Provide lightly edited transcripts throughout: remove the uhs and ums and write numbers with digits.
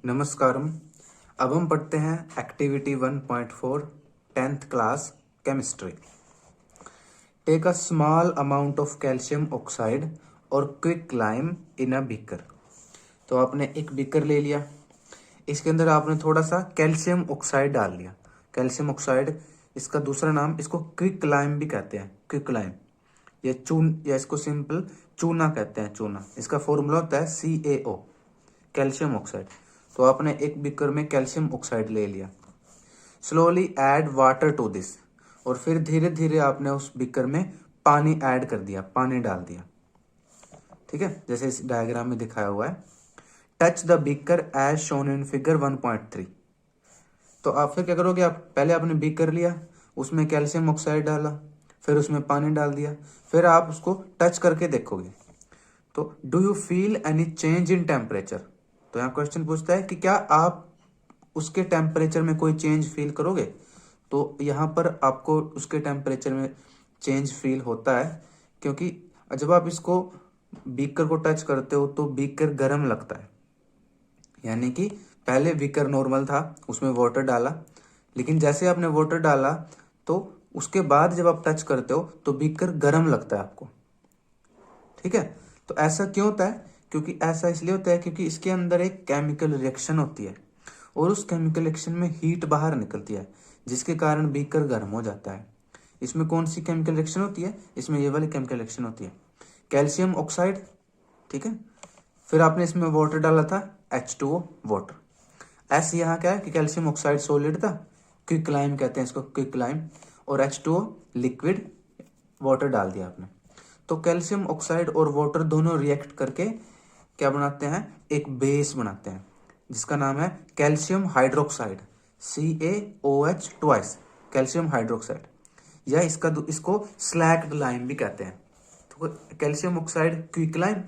नमस्कारम। अब हम पढ़ते हैं activity 1.4 10th class chemistry. Take a small amount of calcium oxide और quick lime in a beaker. तो आपने एक बीकर ले लिया, इसके अंदर आपने थोड़ा सा कैल्शियम ऑक्साइड डाल लिया। कैल्शियम ऑक्साइड, इसका दूसरा नाम इसको क्विक लाइम भी कहते हैं। क्विक लाइम या चून, या इसको सिंपल चूना कहते हैं। चूना, इसका फॉर्मूला होता है CaO, कैल्शियम ऑक्साइड। तो आपने एक बीकर में कैल्शियम ऑक्साइड ले लिया। Slowly add water to this, और फिर धीरे धीरे आपने उस बीकर में पानी ऐड कर दिया, पानी डाल दिया। ठीक है, जैसे इस डायग्राम में दिखाया हुआ है। Touch the beaker as shown in figure 1.3। तो आप फिर क्या करोगे, आप पहले आपने बीकर लिया, उसमें कैल्शियम ऑक्साइड डाला, फिर उसमें पानी डाल दिया, फिर आप उसको टच करके देखोगे। तो do you feel any change in temperature. तो यहाँ क्वेश्चन पूछता है कि क्या आप उसके टेम्परेचर में कोई चेंज फील करोगे। तो यहाँ पर आपको उसके टेम्परेचर में चेंज फील होता है, क्योंकि जब आप इसको बीकर को टच करते हो तो बीकर गर्म लगता है। यानी कि पहले बीकर नॉर्मल था, उसमें वाटर डाला, लेकिन जैसे आपने वाटर डाला तो उसके बाद जब आप टच करते हो तो बीकर गर्म लगता है आपको। ठीक है, तो ऐसा क्यों होता है? क्योंकि ऐसा इसलिए होता है क्योंकि इसके अंदर एक केमिकल रिएक्शन होती है, और उस केमिकल रिएक्शन में हीट बाहर निकलती है, जिसके कारण बीकर गर्म हो जाता है। इसमें कौन सी केमिकल रिएक्शन होती है? इसमें ये वाली केमिकल रिएक्शन होती है, कैल्शियम ऑक्साइड। ठीक है, फिर आपने इसमें वाटर डाला था, H2O वाटर। ऐसे यहाँ क्या है कि कैल्शियम ऑक्साइड सॉलिड था, क्विक लाइम कहते हैं इसको, क्विक लाइम, और H2O लिक्विड, वाटर डाल दिया आपने। तो कैल्शियम ऑक्साइड और वाटर दोनों रिएक्ट करके क्या बनाते हैं? एक बेस बनाते हैं, जिसका नाम है calcium hydroxide, CaOH twice, calcium hydroxide, या इसको स्लैक्ड लाइम भी कहते हैं। तो कैल्शियम ऑक्साइड क्विक लाइम,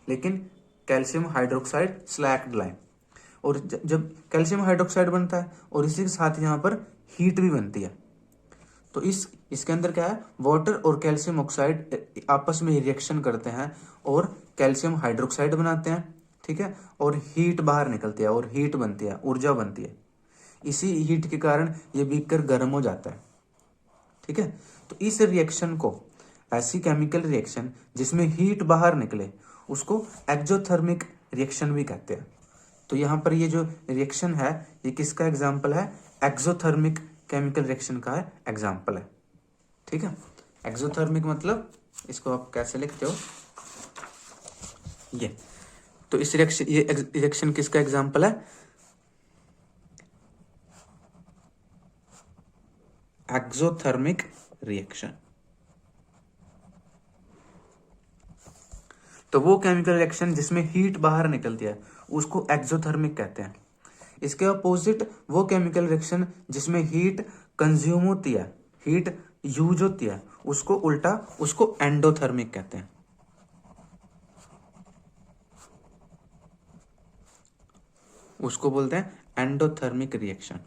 लेकिन कैल्शियम हाइड्रोक्साइड स्लैक्ड लाइम। और जब कैल्शियम हाइड्रोक्साइड बनता है और इसी के साथ यहाँ पर हीट भी बनती है, तो इसके अंदर क्या है, वाटर और कैल्शियम ऑक्साइड आपस में रिएक्शन करते हैं और कैल्शियम हाइड्रोक्साइड बनाते हैं। ठीक है, और हीट बाहर निकलती है और हीट बनती है, ऊर्जा बनती है। इसी हीट के कारण ये बीकर गर्म हो जाता है। ठीक है, तो इस रिएक्शन को, ऐसी केमिकल रिएक्शन जिसमें हीट बाहर निकले, उसको एक्जोथर्मिक रिएक्शन भी कहते हैं। तो यहाँ पर ये जो रिएक्शन है, ये किसका एग्जाम्पल है? एक्सोथर्मिक केमिकल रिएक्शन का एग्जाम्पल है। ठीक है, एक्सोथर्मिक मतलब इसको आप कैसे लिखते हो, ये। तो इस रिएक्शन, ये रिएक्शन किसका एग्जाम्पल है? Exothermic reaction. तो वो केमिकल रिएक्शन जिसमें हीट बाहर निकलती है, उसको एक्सोथर्मिक कहते हैं। इसके अपोजिट वो केमिकल रिएक्शन जिसमें हीट कंज्यूम होती है, हीट यूज होती है, उसको उल्टा, उसको एंडोथर्मिक कहते हैं। उसको बोलते हैं एंडोथर्मिक रिएक्शन।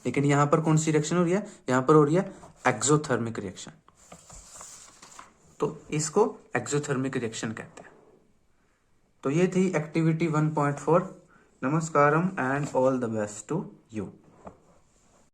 लेकिन यहां पर कौन सी रिएक्शन हो रही है? यहां पर हो रही है एक्सोथर्मिक रिएक्शन। तो इसको एक्सोथर्मिक रिएक्शन कहते हैं। तो ये थी एक्टिविटी 1.4। नमस्कारम and all the best to you.